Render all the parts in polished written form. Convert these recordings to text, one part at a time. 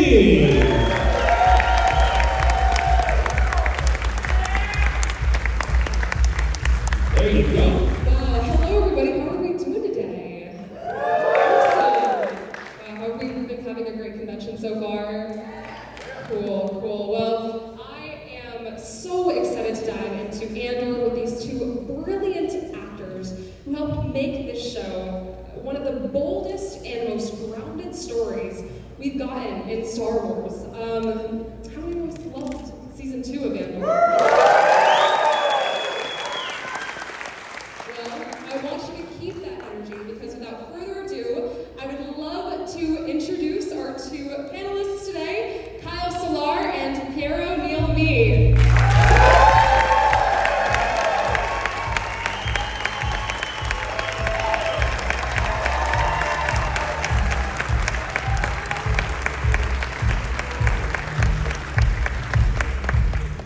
Me. There you go. Wow, hello everybody, how are we doing today? Awesome. Have we been having a great convention so far? Cool, cool. Well, I am so excited to dive into Andor with these two brilliant actors who helped make this show one of the boldest and most grounded stories we've gotten in Star Wars. How many of us loved season 2 of Andor? Well, I want you to keep that energy because without further ado, I would love to introduce our two panelists today, Kyle Solar and Piero Neil Me.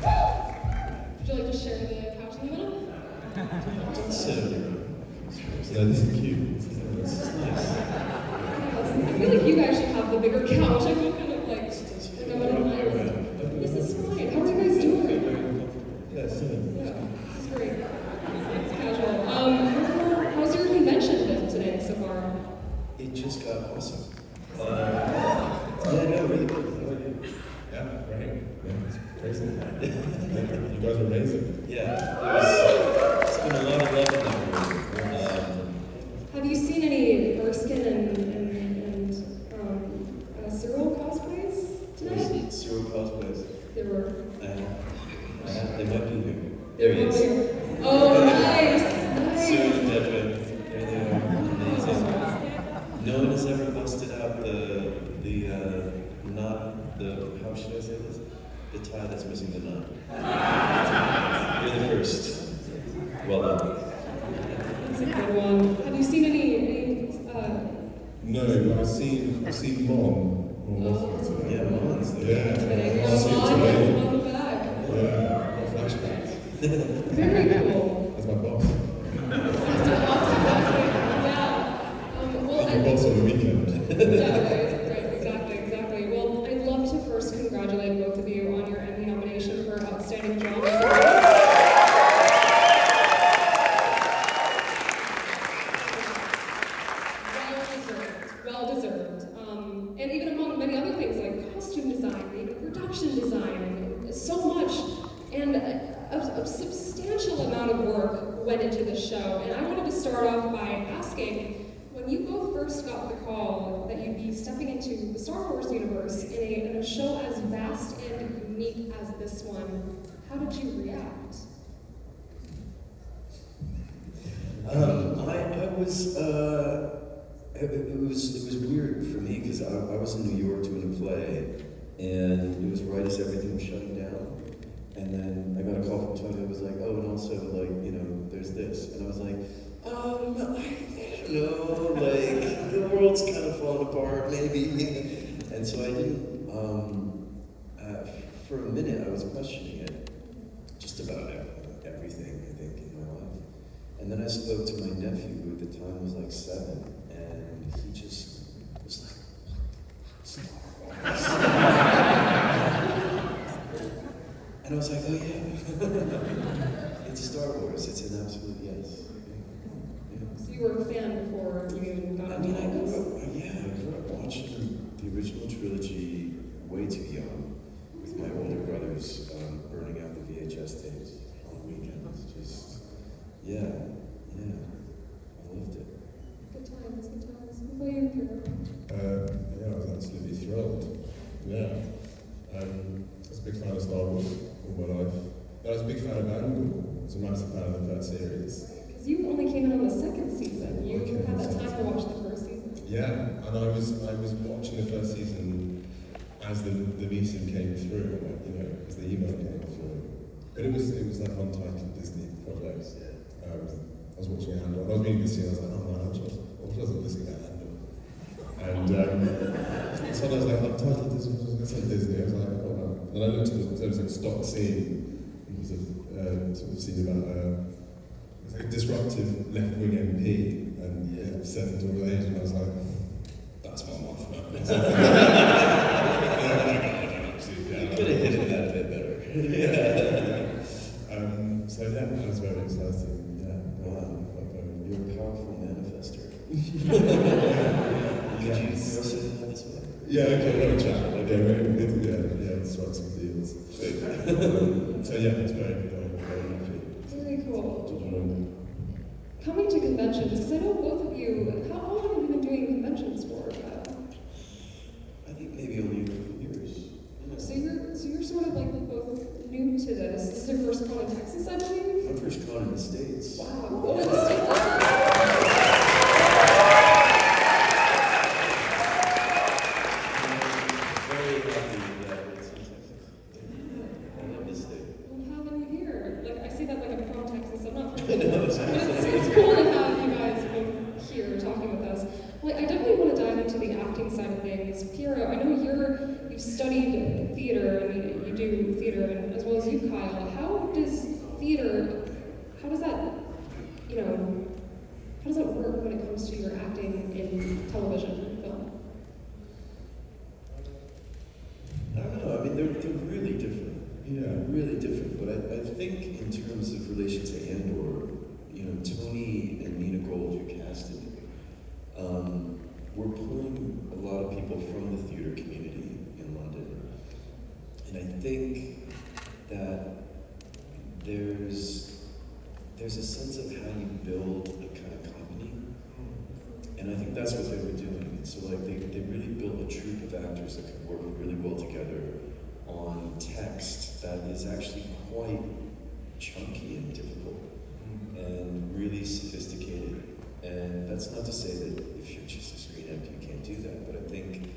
Would you like to share the couch in the middle? So this is cute. This is nice. I feel like you guys should have the bigger couch. I feel kind of like I'm at This is fine. How are you guys doing? Yeah, so Yeah, this is great. It's casual. How's your convention been today so far? It just got awesome. Yeah, no, really good. How about you? yeah, great. Yeah, it's crazy. You guys are amazing. Yeah, it's been a lot of love in that room. Have you seen any Erskine and Cyril cosplays tonight? Zero cosplays. There were. They might be here. There he is. Oh, nice! Cyril Nice! and Dedra. There they are. Amazing. No one has ever busted out how should I say this? The tie that's missing the knot. You're the first. Well done. That's a good one. Have you seen any No, I've seen Mom. Yeah, Mon's there. Yeah. today? I've seen it Oh, today. yes, on the back. Yeah, flashbacks. Very cool. That's my boss. Mr. Fox, exactly. Yeah. Well, My boss on the weekend. yeah, right, exactly. Well, I'd love to first congratulate both of you on your Emmy nomination for Outstanding Drama Series. Well deserved. And even among many other things like costume design, even production design, so much. And a substantial amount of work went into the show. And I wanted to start off by asking, when you both first got the call that you'd be stepping into the Star Wars universe in a show as vast and unique as this one, how did you react? It was weird for me because I was in New York doing a play, and it was right as everything was shutting down. And then I got a call from Tony that was like, oh, and also there's this, and I was like, I don't know, the world's kind of falling apart, maybe. And so I didn't. For a minute, I was questioning it, just about everything I think in my life. And then I spoke to my nephew, who at the time was like 7, and he just was like, Star Wars. And I was like, oh yeah, it's Star Wars. It's an absolute yes. Yeah. So you were a fan before you even got into I this? grew up watching the original trilogy way too young, with my older brothers burning out the VHS tapes on weekends. Just, yeah, I loved it. Good times. What about you, Piero? Yeah, I was absolutely thrilled. Yeah. I was a big fan of Star Wars all my life. I was a big fan of Andor. I was a massive fan of the third series. Because you only came in on the second season. You had that time to watch the first season. Yeah, and I was watching the first season as the VSIM came through, as the email came through. But it was that untitled Disney project. I was watching Andor, and I was reading this and I was like, oh man, I wasn't listening to Andor. And so I was like, untitled Disney, I said Disney, I was like, oh no. And I looked at it, there was a stock scene, it was a sort of scene about a disruptive left-wing MP, and set into a village, and I was like, that's my mouth, man. Could you also do that this way? Yeah, okay, let me chat. Yeah, let's strike some deals. So yeah, it's very happy Very cool. to join. Coming to conventions, because I know both of you, how long have you been doing conventions for? I think maybe only a couple of years. Yeah. So you're sort of like both new to this. This is your first con in Texas, I believe? My first con in the States. Wow. Oh, in the States. Very happy that it's in Texas. I love this state. Well, having you here. Like, I see that like I'm from Texas. I'm not from I know, it's But it's cool to have you guys both here talking with us. Well, I definitely want to dive into the acting side of things. Piero, I know you've studied theater, and you do theater, and as well as you, Kyle. How does that, how does that work when it comes to your acting in television and film? I don't know. I mean, they're really different. Yeah. Really different. But I think in terms of relation to Andor, Tony and Nina Gold, who casted, we're pulling a lot of people from the theater community in London. And I think that there's a sense of how you build a kind of company. And I think that's what they were doing. And so like they really built a troupe of actors that could work really well together on text that is actually quite chunky and difficult and really sophisticated. And that's not to say that if you're just a screen actor you can't do that, but I think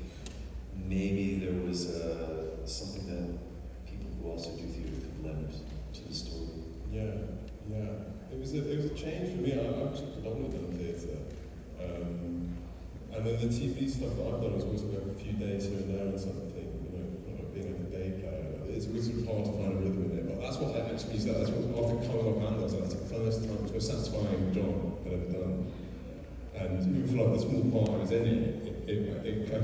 maybe there was something that people who also do theater could lend to the story. Yeah. It was a change for me. I've actually predominantly done theatre. And then the TV stuff that I've done was always like a few days here and there and something, like being like a day player. It was sort of hard to find a rhythm in it, but that's what actually used that. That's what after coming off Andor, that's the first time, it's the most satisfying job I've ever done. And even for like the small part I was in I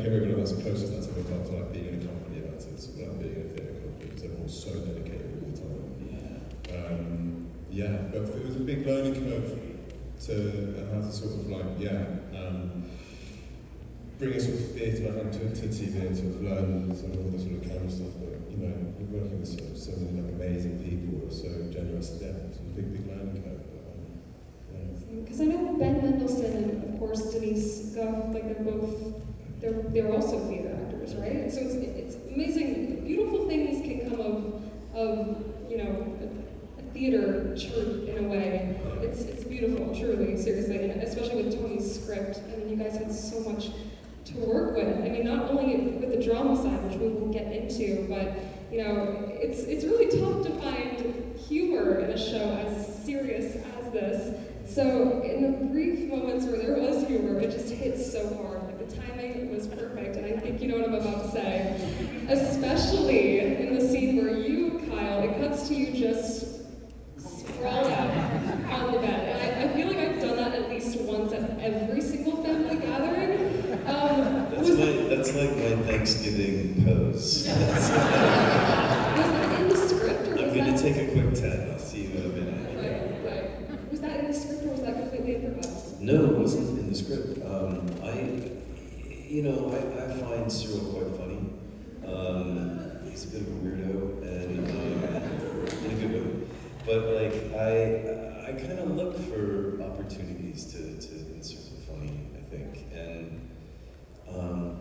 came over and that's the closest that's ever felt to like being in a company about it. It's like being in a theatre company because everyone's so dedicated all the time. But it was a big learning curve to how to sort of like, bring a sort of theatre into TV and sort of learn sort of all the sort of camera stuff. But you're working with so many like amazing people who are so generous to death. It's a big learning curve. Because I know Ben Mendelsohn and of course Denise Gough, like they're also theater actors, right? So it's amazing. Beautiful things can come of a theater troupe in a way. It's beautiful, truly, seriously, and especially with Tony's script. I mean, you guys had so much to work with. I mean, not only with the drama side, which we will get into, but it's really tough to find humor in a show as serious as this. So in the brief moments where there was humor, it just hit so hard. Like the timing was perfect, and I think you know what I'm about to say. Especially in the scene where you, Kyle, it cuts to you just sprawled out on the bed. And I feel like I've done that at least once at every single family gathering. That's like my Thanksgiving pose. Was that in the script? Or I'm going to take a quick 10. I'll see you in a minute. Right. Was that in the script or was that completely improvised? No, it wasn't in the script. I find Cyril quite funny. He's a bit of a weirdo and in a good way. But like I kind of look for opportunities to insert the funny, I think. And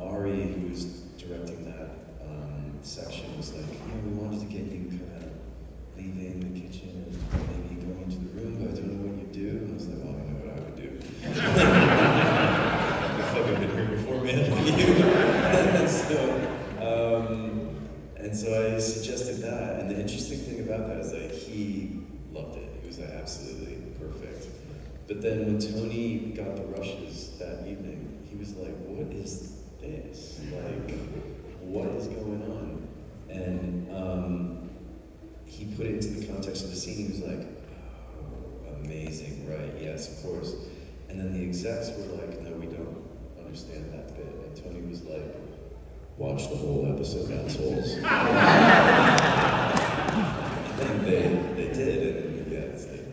Ari, who was directing that section, was like, we wanted to get you kind of leaving the kitchen and maybe going into the room, but I don't know what you do. And I was like, well, I know what I would do. I've been here before, man, like you. and so I suggested that, and the interesting thing about that is like he loved it. It was absolutely perfect. But then when Tony got the rushes that evening, he was like, what is this? Like, what is going on? And he put it into the context of the scene. He was like, oh, amazing, right? Yes, of course. And then the execs were like, no, we don't understand that bit. And Tony was like, watch the whole episode, assholes. And they did, and yeah, it's like...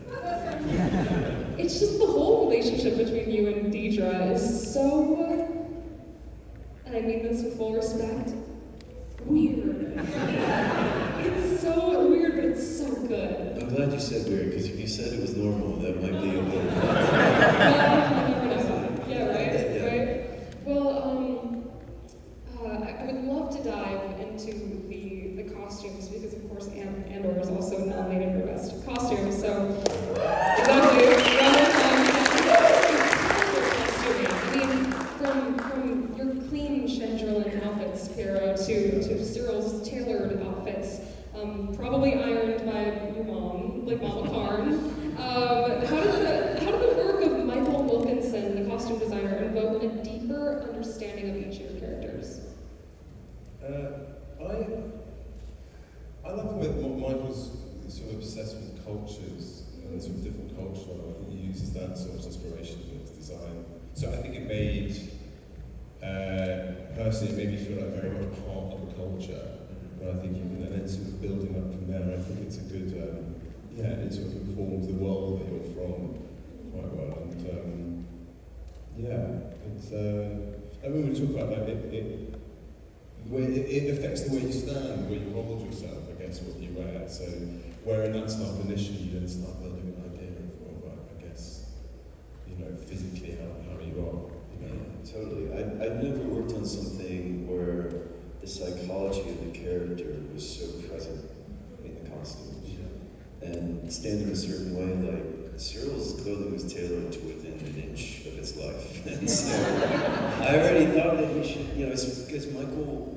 It it's just the whole relationship between you and Deidre is so, and I mean this with full respect, weird. It's so weird, but it's so good. I'm glad you said weird, because if you said it was normal, that might be a little... Yeah, right? Yeah. Right? Well, I would love to dive into the costumes, because of course Andor is also nominated for Best Costume, so exactly, I mean, from your clean Chandrillin outfits, Piero, to Cyril's tailored outfits, probably ironed by your mom, like Mama Karn. How did the work of Michael Wilkinson, the costume designer, invoke a deeper understanding of each of your characters? I like the way that Michael's sort of obsessed with cultures and sort of different cultures. I think he uses that sort of inspiration in his design. So I think it made, personally, it made me feel like very much part of the culture. And I think you can, and then sort of building up from there, I think it's a good, it sort of informs the world that you're from quite well. And it's, I mean, we talk about like it affects the way you stand, the way you hold yourself, I guess, what you wear. So, wearing that stuff initially, you then start building an idea of I guess, physically how you are. Yeah, totally. I'd never worked on something where the psychology of the character was so present in the costumes. And standing a certain way, like, Cyril's clothing was tailored to within an inch of its life. And so, I already thought that he should, because Michael,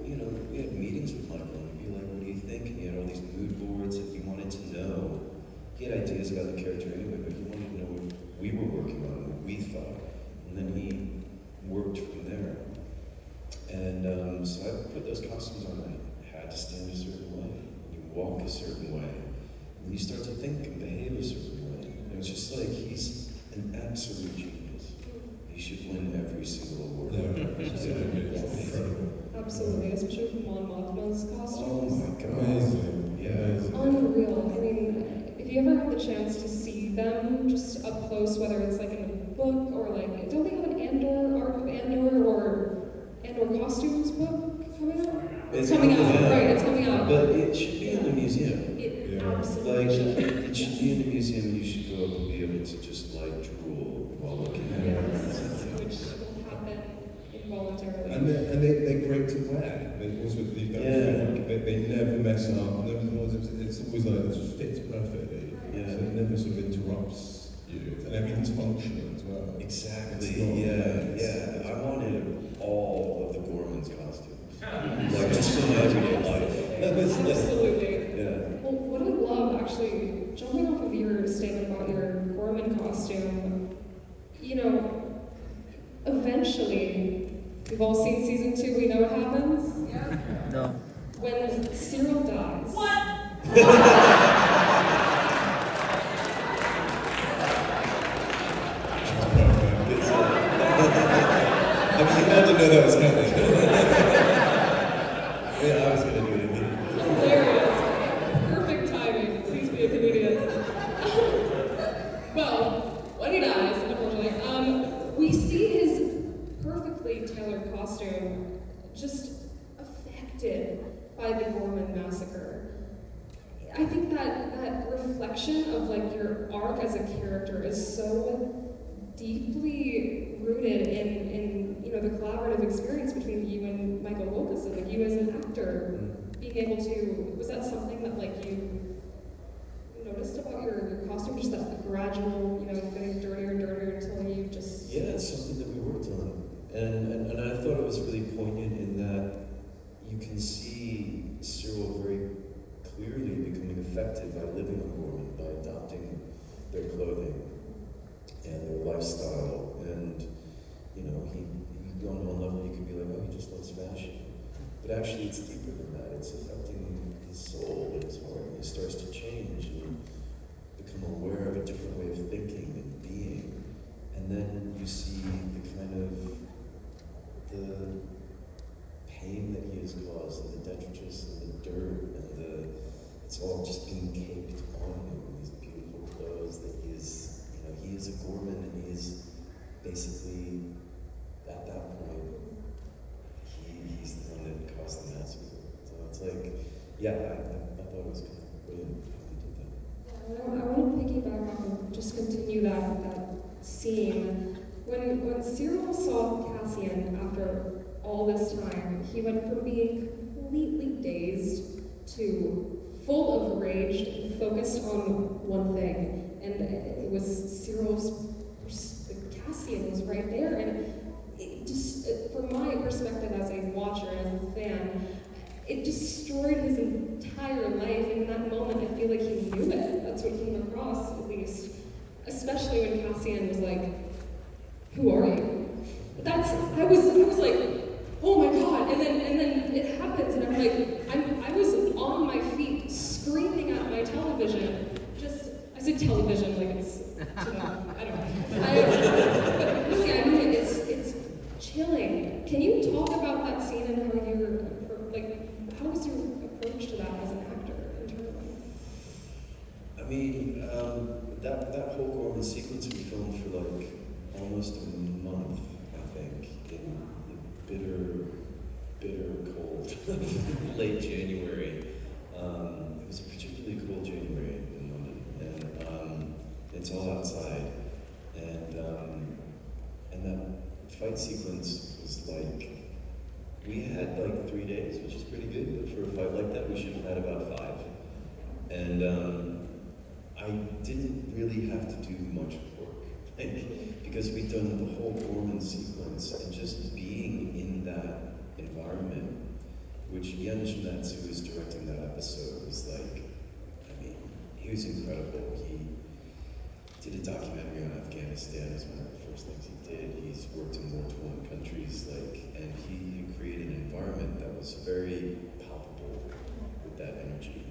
we had meetings with Michael, and he'd be like, what do you think? And he had all these mood boards that he wanted to know. He had ideas about the character anyway, but he wanted to know what we were working on, what we thought. And then he worked from there. And so I put those costumes on, I had to stand a certain way, you walk a certain way, and you start to think and behave a certain way. And it's just like, he's an absolute genius. He should win every single award. Absolutely, especially with Mon Mothma's costumes. Oh my god. Amazing. Yeah. Unreal. I mean, if you ever have the chance to see them just up close, whether it's like in a book or like, don't they have an Andor, Arc of Andor, or Andor costumes book coming out? It's coming out, right, it's coming out. But it should be in the museum. It Yeah. absolutely Like, should. it should be in the museum, and you should go up and be able to just like drool while looking at it. Yes, which will happen involuntarily. And they're great to wear. They also they never mess up. It's always like it just fits perfectly. Yeah. So it never sort of interrupts you, and everything's functional as well. Exactly. Yeah. I wanted all of the Gorman's costumes, like just for my everyday life. Absolutely. Yeah. Well, what I love, actually, jumping off of your statement about your Gorman costume, eventually, we've all seen season 2, we know what happens. Yeah. No. When Cyril dies. What? I mean, you had to know that was coming. Yeah, I was going to do it. Hilarious. Perfect timing. Please be a comedian. Well, when he dies, unfortunately, we see his perfectly tailored costume just affected by the Gorman massacre. I think that reflection of like your arc as a character is so deeply rooted in the collaborative experience between you and Michael Wilkinson, like you as an actor, being able to, was that something that like you noticed about your costume, just that gradual, getting dirtier and dirtier until you just... Yeah, it's something that we worked on. And I thought it was really poignant in that you can see Cyril very clearly becoming affected by living on Gorman, by adopting their clothing and their lifestyle. And, he on one level you could be like, oh, he just loves fashion. But actually it's deeper than that. It's affecting his soul and his heart. And he starts to change and become aware of a different way of thinking and being. And then you see the kind of the pain that he has caused, and the detritus and the dirt and it's all just being caked on him, these beautiful clothes that he he is a Gorman, and he is basically, at that point, he's the one that caused the massacre. So it's like, yeah, I thought it was kind of brilliant how he did that. I want to piggyback off and just continue that scene. When Cyril saw Cassian after all this time, he went from being completely dazed to full of rage and focused on one thing, and it was Cyril's. Cassian was right there, and it just, from my perspective as a watcher, as a fan, it destroyed his entire life. And in that moment, I feel like he knew it. That's what came across, at least, especially when Cassian was like, "Who are you?" I was like, oh my god, and then it happens, and I'm like, I was on my feet screaming at my television. I said television like it's, I don't know. But really, I mean, it's chilling. Can you talk about that scene and how you were, how was your approach to that as an actor internally? I mean, that whole Gorman sequence we filmed for like almost a month, I think, in the bitter cold late January. It was a particularly cold January in London, and it's all outside, and that fight sequence was like, we had like 3 days, which is pretty good, but for a fight like that, we should have had about 5. And I didn't really have to do much work, because we'd done the whole Gorman sequence, and just being in that environment, which Jan Schmetz, who was directing that episode, was like, I mean, he was incredible. He did a documentary on Afghanistan as one of the first things he did. He's worked in war-torn countries, and he created an environment that was very palpable with that energy.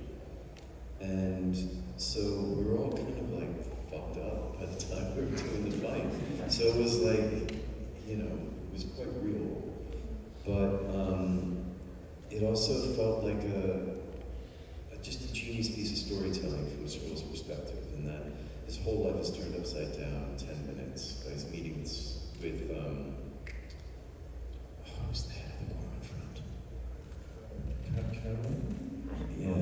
And so we were all kind of like fucked up by the time we were doing the fight. So it was like, it was quite real. But it also felt like just a genius piece of storytelling from Cyril's perspective, in that his whole life is turned upside down in 10 minutes by his meetings with, who's the head of the Gorman Front? Yeah.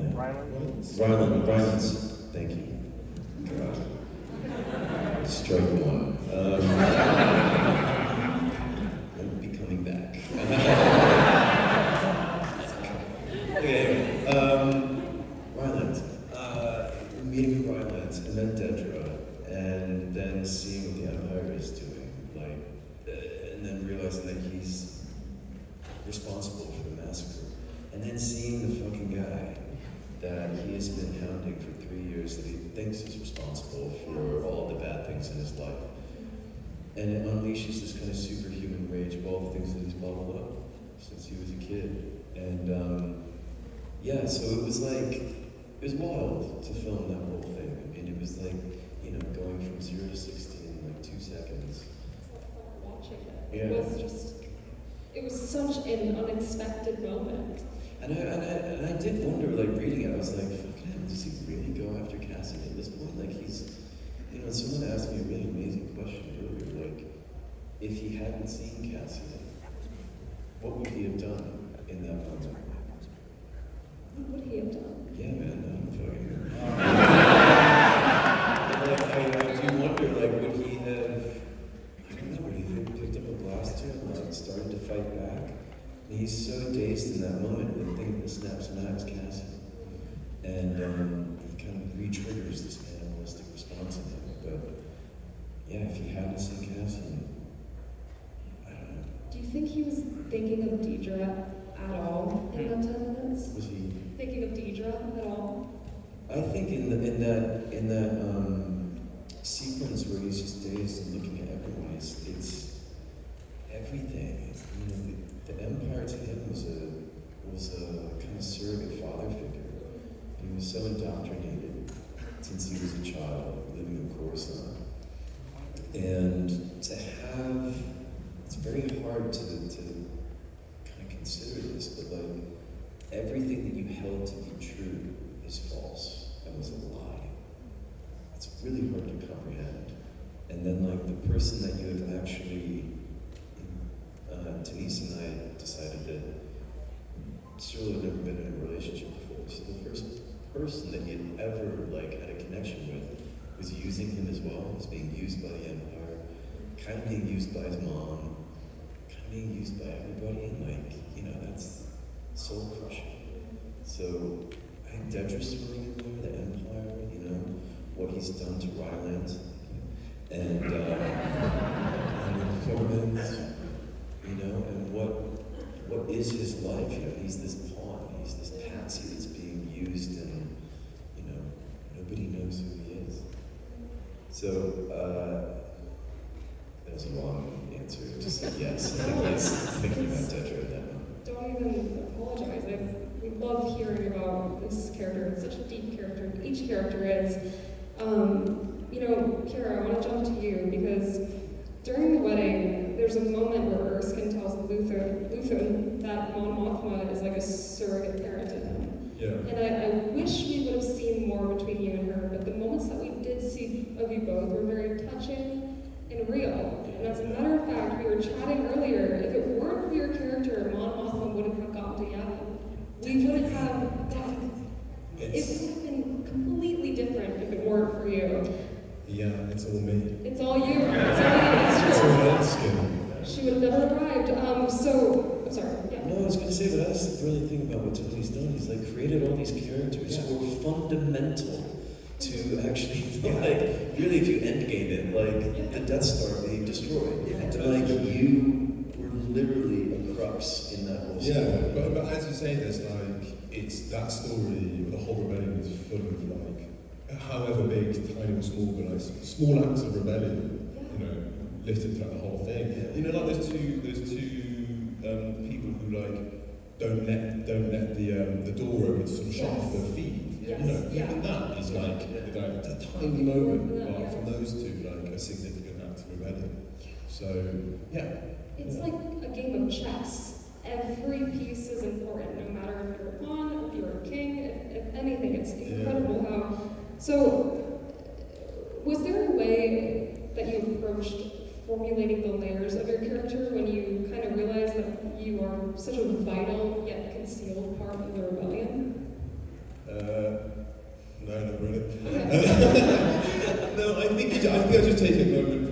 Rylance. Thank you. God. Strike one. Won't be coming back. Okay, Rylance. Meeting with Rylance, and then Dedra, and then seeing what the Empire is doing, and then realizing that he's responsible for the massacre, and then seeing the fucking guy that he has been hounding for 3 years, that he thinks is responsible for all the bad things in his life. And it unleashes this kind of superhuman rage of all the things that he's bottled up since he was a kid. And so it was wild to film that whole thing. I mean, it was like, going from 0 to 60 in like 2 seconds. Watching it. Yeah. It was such an unexpected moment. And I did wonder, like, reading it, I was like, fucking hell, does he really go after Cassidy at this point? Like, he's, someone asked me a really amazing question earlier, like, if he hadn't seen Cassidy, what would he have done in that moment? What would he have done? Yeah, man, I'm fucking... I do wonder, like, would he have, I don't know, would he have picked up a blaster and, like, started to fight back? And he's so dazed in that moment, the thing that snaps him out is Cassidy. And he kind of re-triggers this animalistic response in him. But, yeah, if he hadn't seen Cassidy, I don't know. Do you think he was thinking of Deidre at all in that 10 minutes? Was he thinking of Deidre at all? I think in that sequence where he's just dazed and looking at everyone, it's everything. The Empire to him was a kind of surrogate father figure. He was so indoctrinated since he was a child, living in Coruscant. And to have, it's very hard to kind of consider this, but like, everything that you held to be true is false and was a lie. It's really hard to comprehend. And then like the person that you have actually, Denise and I decided that Cyril had never been in a relationship before, so the first person that he had ever like had a connection with was using him as well, was being used by the Empire, kind of being used by his mom, kind of being used by everybody, and like, you know, that's soul crushing. So I think Dedra's swirling in there, the Empire, you know, what he's done to Rylands, and the Cormans, you know, and what is his life? You know, he's this pawn, he's this patsy that's being used, and you know, nobody knows who he is. So that was a long answer to say yes. I think he's thinking about Dedra at that moment. Don't even apologize. We love hearing about this character. It's such a deep character. Each character is. You know, Kira, I want to jump to you because during the wedding, there's a moment where Erskine tells Luthen that Mon Mothma is like a surrogate parent to him. Yeah. And I wish we would have seen more between you and her, but the moments that we did see of you both were very touching and real. And as a matter of fact, we were chatting earlier, if it weren't for your character, Mon Mothma wouldn't have gotten to Yavin. We wouldn't have gotten. It would have been completely different if it weren't for you. Yeah, it's all me. It's all you. It's all you. It's It's true. all Erskine. She would have never arrived. So, I'm sorry. Yeah. No, I was going to say, but that's the brilliant thing about what Tony's done. He's like created all these characters who are fundamental to actually, like, really, if you endgame it, like the Death Star being destroyed. Like you were literally a crux in that whole story. Yeah, but as you say this, like, it's that story, the whole rebellion is full of, like, however big, tiny or small, but like small acts of rebellion, you know, littered throughout the whole thing. You know, like those two people who like don't let the door open to sort of shut off their feet. Yes. You know, even that is like a tiny moment, but from those two, like a significant act of rebellion. So yeah. It's like a game of chess. Every piece is important, no matter if you're a pawn, or if you're a king, if anything. It's incredible how. So, was there a way that you approached formulating the layers of your character when you kind of realized that you are such a vital yet concealed part of the rebellion? No, not really. No, I think I just take it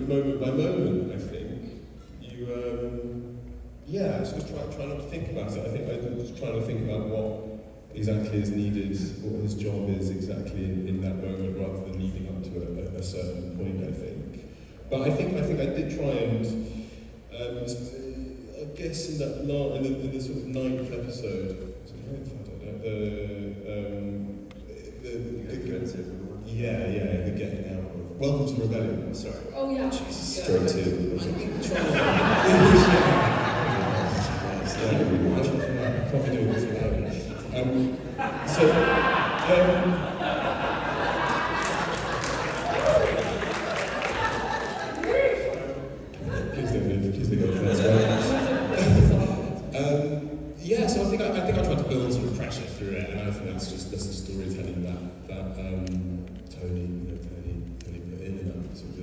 moment by moment. I think sort of try not to think about it. I think I'm just trying to think about what exactly is needed, what his job is exactly in that moment, rather than leading up to a certain point. I think, but I think I did try and I guess in the sort of 9th episode, was it 9th? I don't know. The getting out of Welcome to Rebellion. I'm sorry. Oh yeah. Jesus, straight to. Probably doing this without it. Please don't go first. So I think I tried to build sort of pressure through it, and I think that's just storytelling that Tony put in, and that sort of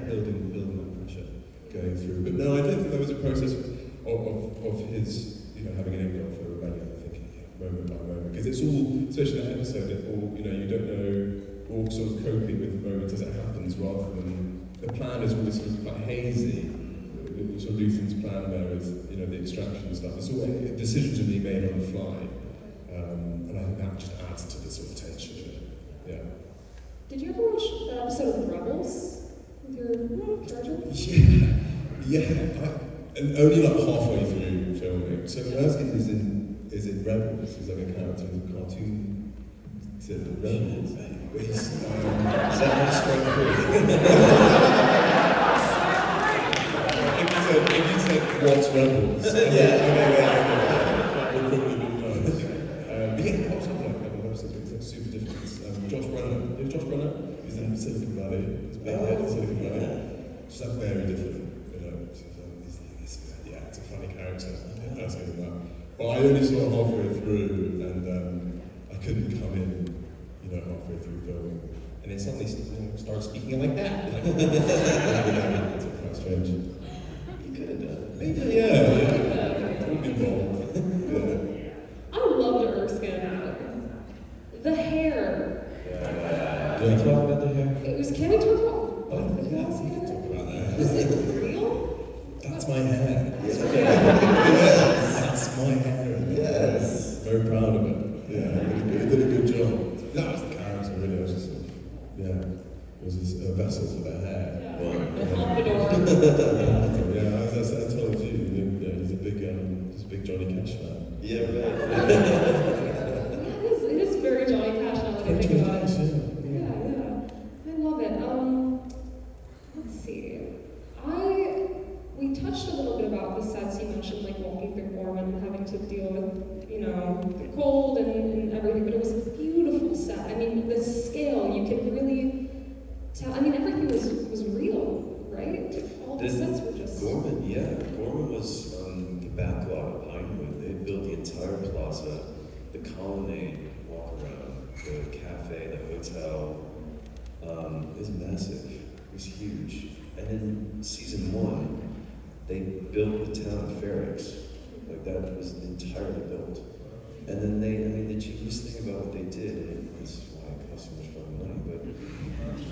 building that pressure going through. But no, I don't think there was a process of his having an impact for rebellion. I think moment by moment, because it's all, especially that episode, you don't know, all sort of coping with the moment as it happens, rather than the plan is always sort of quite hazy. So Luthen's plan there is, the extraction and stuff. It's all decisions are being made on the fly, and I think that just adds to the sort of tension. Yeah. Did you ever watch that episode of Rebels with your charger? And only like halfway through filming. So Erskine is in Rebels. He's like a character in the cartoon. Is it Rebels? Is that not straight through? If you said what's Rebels? We'll probably be close. It pops up like Rebels episodes, it's like super different. Josh Brolin. You know Josh Brolin? He's in Silicon Valley. He's big head in Silicon Valley. Just like very different. It's a funny character. That's good enough. But I only saw it halfway through, and I couldn't come in, halfway through filming and then suddenly started speaking like that. It's quite strange. You could have done it. Maybe, yeah. Probably wrong. I loved Erskine. The hair. Do you talk about the hair? It was, can we talk about Oh, yeah, we can talk about that. Was it real? That's my hair. Yes. That's my hair. Yes. Very proud of it. Yeah, he did a good job. That was the character, really. I was just sort of, it was a vessel for the hair. Yeah. Well, The pompadour. yeah, as I told you, he's a big Johnny Cash fan. Yeah, right. It is very Johnny Cash now that I think about it. Yeah. I love it. Let's see. We touched a little bit about the sets you mentioned, like walking through Gorman and having to deal with, the cold and everything, but it was a beautiful set. I mean, the scale, you can really tell. I mean, everything was real, right? All the sets were just... Gorman was the back lot of Pinewood. They built the entire plaza, the colonnade, walk around, the cafe, the hotel. It was massive. It was huge. And in season 1, they built the town of Ferrex. Like that was entirely built. And then the genius thing about what they did, and this is why it cost so much fucking money, but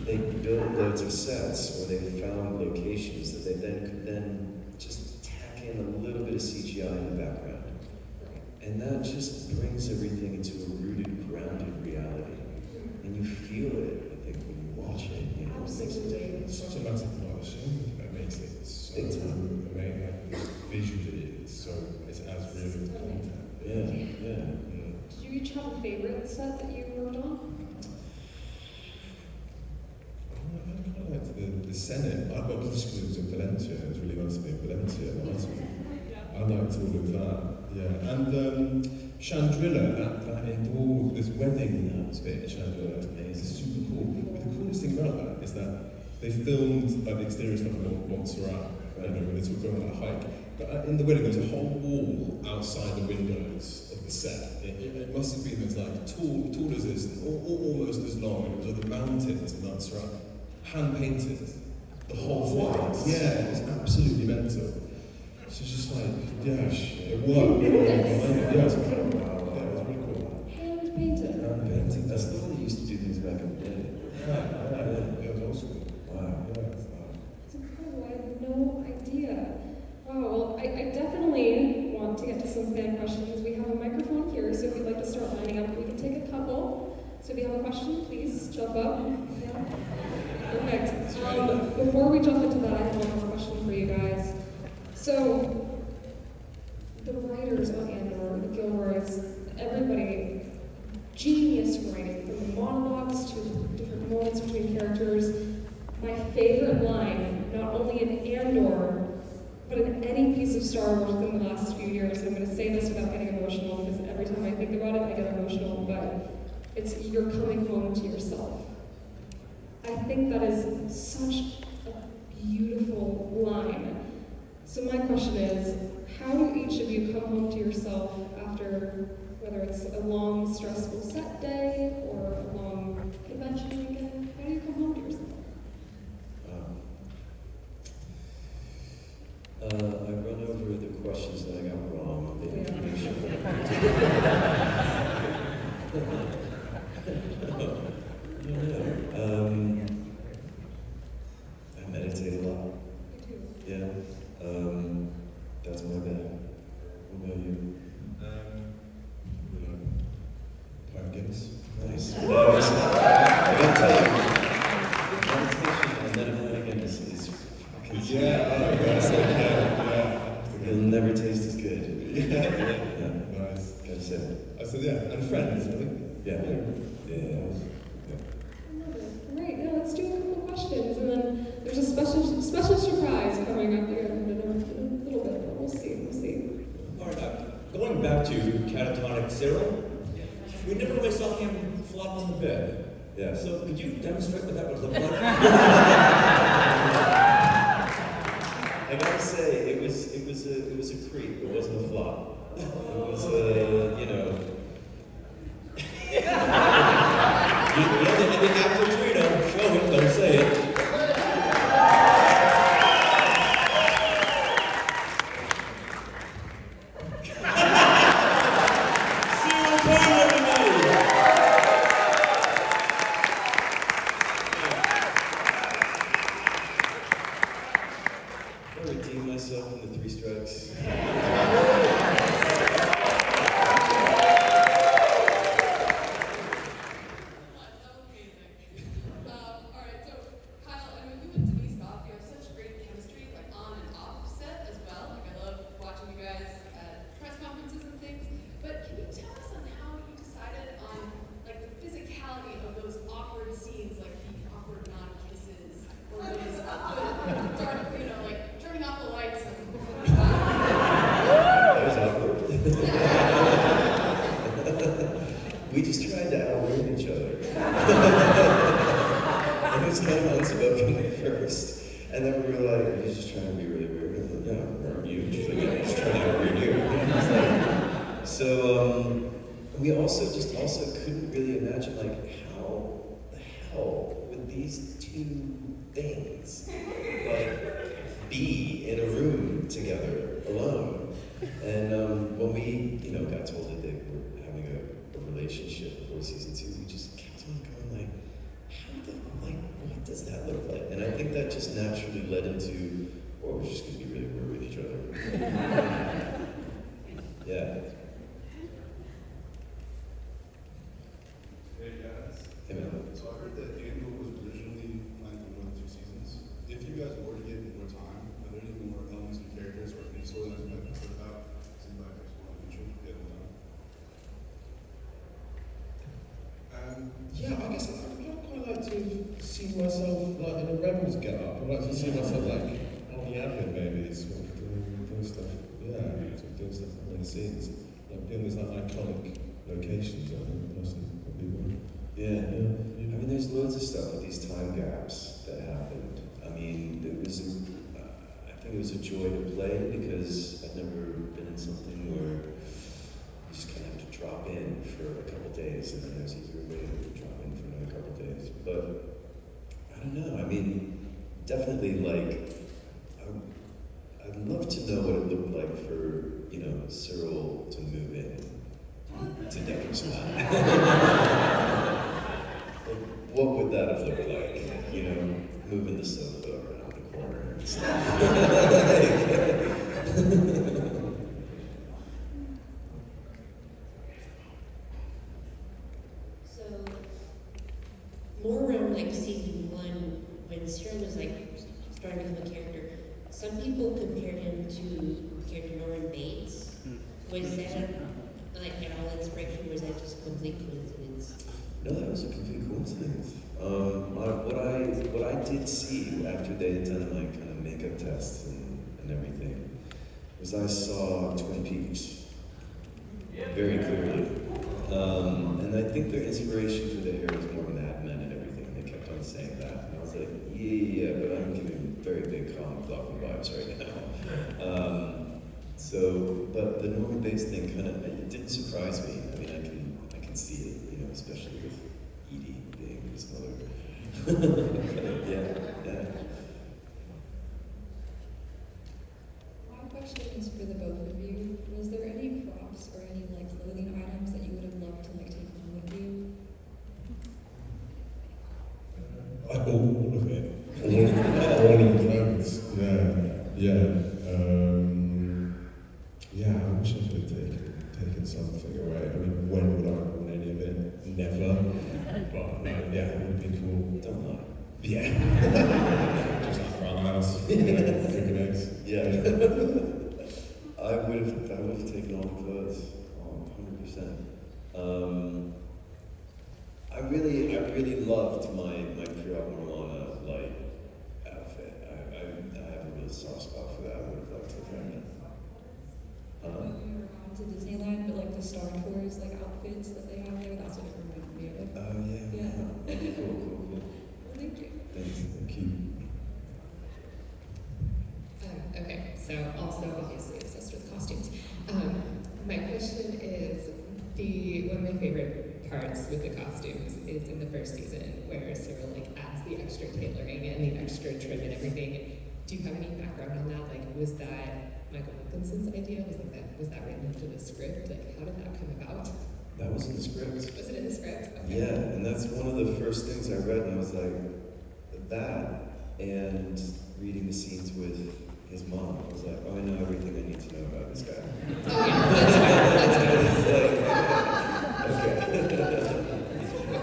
they built loads of sets where they found locations that they then could just tack in a little bit of CGI in the background. And that just brings everything into a rooted, grounded reality. And you feel it, I think, when you watch it. It makes a difference. It's such a massive part of the show that makes it so amazing. Visually, it's as real as the content. Yeah. Did you each have a favorite set that you worked on? I kind of liked the Senate. I got because it was in Valencia. It was really nice to be in Valencia. I liked all of that. Yeah, and Chandrilla, that Andor, this wedding bit, Chandrilla, is super cool. But the coolest thing about that is that they filmed the exterior stuff in Montserrat, when they sort of going on a hike. But in the wedding, there was a whole wall outside the windows of the set. It must have been as tall as this, and almost as long. And it was like the mountains in Montserrat, hand painted, the whole thing. Yeah, it was absolutely mental. So it's just like, it worked. Yeah, it was incredible. Yeah, it was really cool. Hand painted. Hand painting. That's the way they used to do things back in the day. Yeah, it was old school. Wow. It's incredible. I had no idea. Wow, well, I definitely want to get to some fan questions. We have a microphone here, so if you'd like to start lining up, we can take a couple. So if you have a question, please jump up. Yeah. Perfect. Before we jump into that, I have one more question for you guys. So, the writers on Andor, the Gilroys, everybody, genius writing, from the monologues to different moments between characters. My favorite line, not only in Andor, but in any piece of Star Wars within the last few years, and I'm going to say this without getting emotional, because every time I think about it, I get emotional, but it's "you're coming home to yourself." I think that is such a beautiful line. So my question is, how do each of you come home to yourself after, whether it's a long, stressful set day or a long convention weekend? How do you come home to yourself? I run over the questions that I got wrong, the information. I meditate a lot. Me too. Yeah. That's my bad. What about you? Pumpkins. Nice. I gotta tell you, meditation and meditating is fucking it'll never taste as good. Yeah. Nice. Gotta say it. I said, and friends, I think. Yeah. Great. Now let's do a couple questions, and then there's a special surprise coming up here in a little bit. But we'll see. All right. Going back to catatonic Cyril, we never really saw him flop on the bed. Yeah. So could you demonstrate what that would look like? I gotta say, it was a creep. It wasn't a flop. It was you know. The actor Trino we just tried to outwit each other. And it was kind of unspoken at first. And then we were like, "You're just trying to be really weird." I was like, "Yeah, aren't you?" She's like, "Yeah, I'm just trying to outwit you." So we also couldn't really imagine like how the hell would these two things like be in a room together alone. And when we got told that they were having a relationship before season 2, we just kept on going like, what does that look like? And I think that just naturally led into, well, we're just gonna be really weird with each other. Yeah. Hey guys. Hey man. So I heard that Andor was originally planned for more than 2 seasons. If you guys were to get more time, are there any more elements and characters or any storylines you might have heard about? Seems like there's one future. Get more time. Yeah, I guess I'd quite like to see myself like in a rebels get up. I'd like to see myself like on the admin maybe, sort of doing stuff. Yeah, sort of doing stuff behind the scenes, like doing these like iconic locations. I think personally would be one. Yeah. I mean, there's loads of stuff with these time gaps that happened. I mean, I think it was a joy to play because I'd never been in something where you just kind of have to drop in for a couple days and then there's a year later to drop in for another couple days. But I don't know. I mean, definitely like I'd love to know what it looked like for Cyril to move in to Decker's flat. What would that have looked like? Moving the sofa around the corner and stuff. So, more around like season 1, when Cyril was like starting to become a character, some people compared him to the character Norman Bates. Was that like at all inspiration, or was that just a complete coincidence? No, that was a complete coincidence. What I did see after they had done my kind of makeup tests and everything was I saw Twin Peaks very clearly. And I think their inspiration for the hair was more Mad Men and everything, and they kept on saying that. And I was like, yeah, but I'm giving very big comic blocking vibes right now. But the Norman Bates thing it didn't surprise me. I mean, I can see it, especially with Edie being his mother. yeah. My question is for the both of you. Was there any props or any clothing items that you would have loved to take home with you? All of it. All of the clothes. Yeah. I wish I could have taken something away. I mean, when would I have worn any of it? Never. But yeah, it would have been cool. Don't lie. Yeah. Just like around the house, cooking eggs. Yeah. I would have taken all the clothes, 100%. I really loved my Pure Morlana outfit. I have a real soft spot for that. I would have liked to have done that. We were on to Disneyland, but the Star Tours outfits that they have there, that's what it reminded me of. Oh yeah. Cool. Well, thank you. Thank you. Okay, so also obviously obsessed with costumes. My question is, one of my favorite parts with the costumes is in the first season where Cyril adds the extra tailoring and the extra trim and everything. Do you have any background on that? Was that Michael Wilkinson's idea? Was that written into the script? How did that come about? That was in the script. Was it in the script? Okay. Yeah, and that's one of the first things I read, and I was like, that, and reading the scenes with his mom, I was like, oh, I know everything I need to know about this guy. Oh yeah, that's fine. It's okay.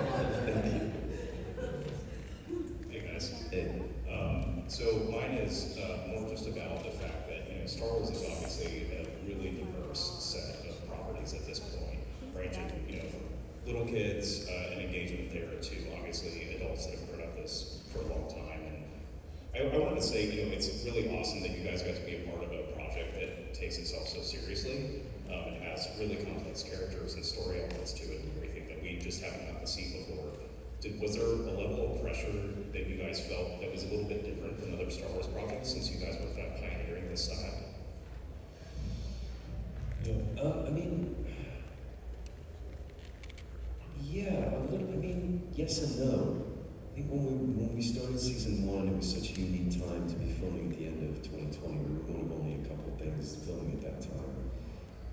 Thank you. Hey guys. Hey. So mine is more just about the fact that Star Wars is obviously a really diverse set of properties at this point, ranging from little kids and engagement there to obviously adults that have grown up this for a long time. And I wanted to say it's really awesome that you guys got to be a part of a project that takes itself so seriously and has really complex characters and story elements to it and everything that we was there a level of pressure that you guys felt that was a little bit different than other Star Wars projects since you guys were kind of pioneering this side? I mean, yeah, a little. I mean, yes and no. I think when we started season 1, it was such a unique time to be filming at the end of 2020. We were one of only a couple things filming at that time,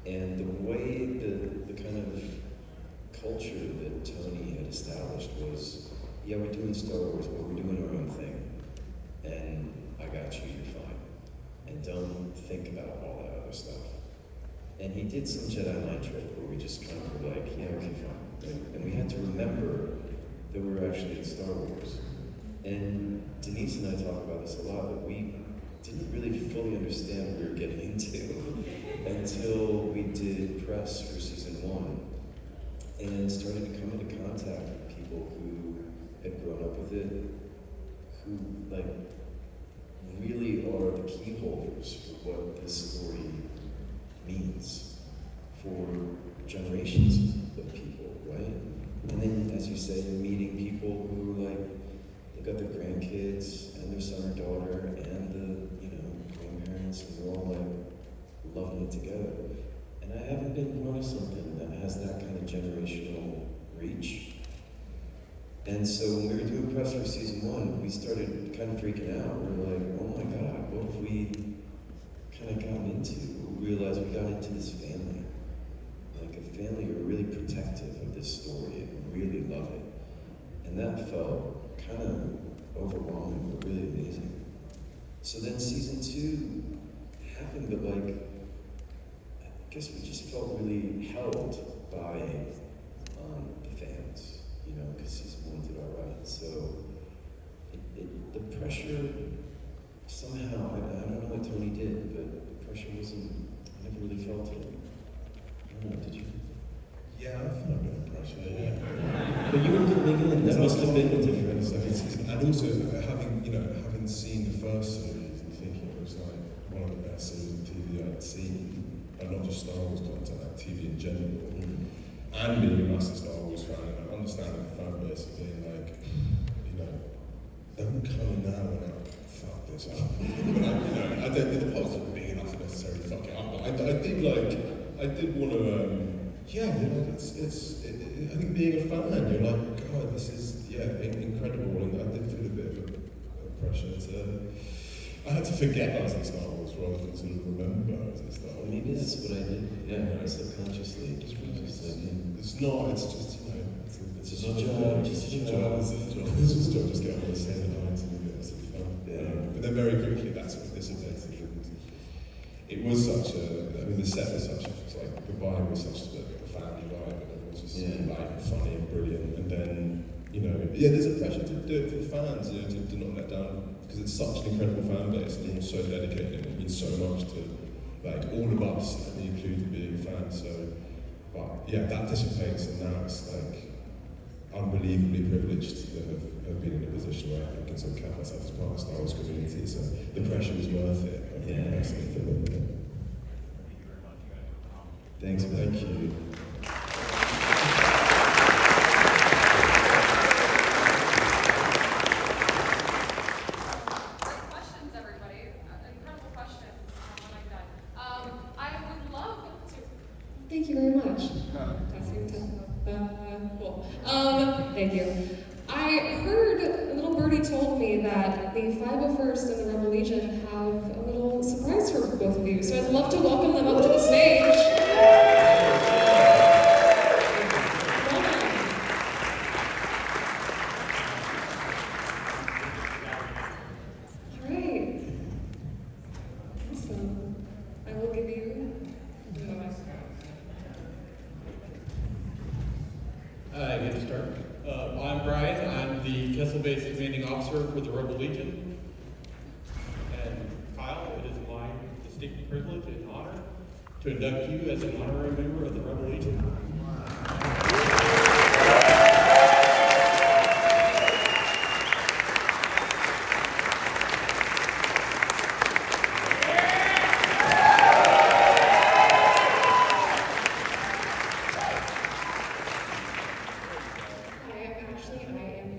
and the way the kind of culture that Tony had established was, yeah, we're doing Star Wars, but we're doing our own thing, and I got you, you're fine, and don't think about all that other stuff. And he did some Jedi mind trick where we just kind of were like, yeah, okay, fine. And we had to remember that we were actually in Star Wars. And Denise and I talk about this a lot, that we didn't really fully understand what we were getting into until we did press for season 1 and started to come into contact with people who had grown up with it, who like really are the key holders for what this story means for generations of people, right? And then, as you say, you're meeting people who like, they've got their grandkids and their son or daughter and the, grandparents, and they're all like loving it together. And I haven't been part of something that has that kind of generational reach. And so when we were doing press for season 1, we started kind of freaking out. We were like, oh my God, what have we kind of gotten into? We realized we got into this family. Like a family who are really protective of this story and really love it. And that felt kind of overwhelming, but really amazing. So then season 2 happened, but like, I guess we just felt really held by the fans, because season 1 did all right. So the pressure, somehow, I don't know what Tony did, but the pressure wasn't, I never really felt it. I don't know, did you? Yeah, I felt a bit of pressure, yeah. But you were coming in, that must have been a difference. And also, having seen the first series and thinking it was like one of the best series of TV I'd seen, and not just Star Wars content, like TV in general, and being a massive Star Wars fan, and understanding the fan base of being like, don't come in now and like, fuck this up. But I don't think the positive of being enough to necessarily fuck it up, but I did want to, I think being a fan, you're like, God, this is, incredible, and I did feel a bit of pressure to, I had to forget I was in Star Wars rather than sort of remember I was in Star Wars. Maybe that's what I did, subconsciously. It's not, it's just, it's just a job, It's just a job, just get on with saying the lines and get some fun. But then very quickly that sort of dissipated. It was such the set was such the vibe was such a family vibe, and it was just like funny and brilliant. And then, there's a pressure to do it for the fans, to not let down, because it's such an incredible fan base, and all so dedicated, and it means so much to, like, all of us, me included, being a fan, so, but, that dissipates, and now it's, like, unbelievably privileged to have been in a position where I can sort of count myself as part of the Star Wars community, so the pressure was worth it. Thanks, man. Thank you. Questions, everybody. Incredible questions. Oh my God. I would love to. Thank you very much. Cool. Thank you. I heard a little birdie told me that the 501st and the Rebel Legion have a little surprise for both of you. So I'd love to welcome them up to the stage. I'm Brian. I'm the Kessel-based commanding officer for the Rebel Legion. And Kyle, it is my distinct privilege and honor to induct you as an honorary member of the Rebel Legion. I am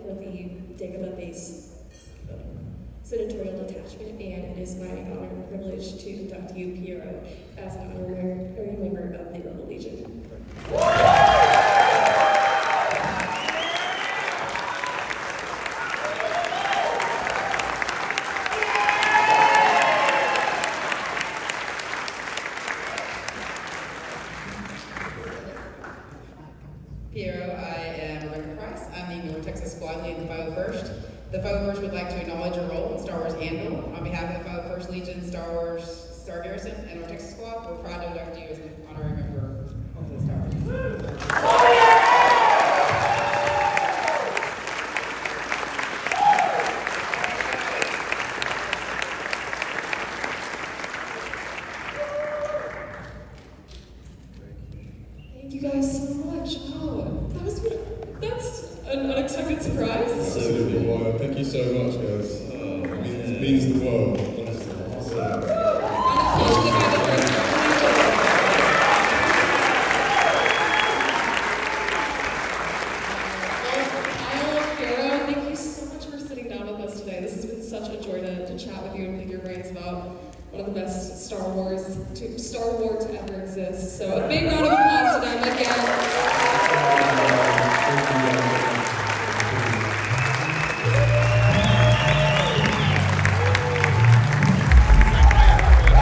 for the Dagobah Base Senatorial Detachment, and it is my honor and privilege to induct you, Piero, as an honorary member of the Rebel Legion. Piero, I am Rebecca Price. I'm the North Texas Squad Lead in the 501st. The 501st would like to acknowledge your role in Star Wars Andor. On behalf of the 501st Legion, Star Wars Star Garrison, and North Texas Squad, we're proud to induct you as an honorary member of the Star Wars. Thank you guys so much. Wow, that's an unexpected surprise. Absolutely. Well, thank you so much, guys. It means the world, honestly. Thank you so much for sitting down with us today. This has been such a joy to chat with you and pick your brains about one of the best Star Wars to ever exist. So a big round of applause to them.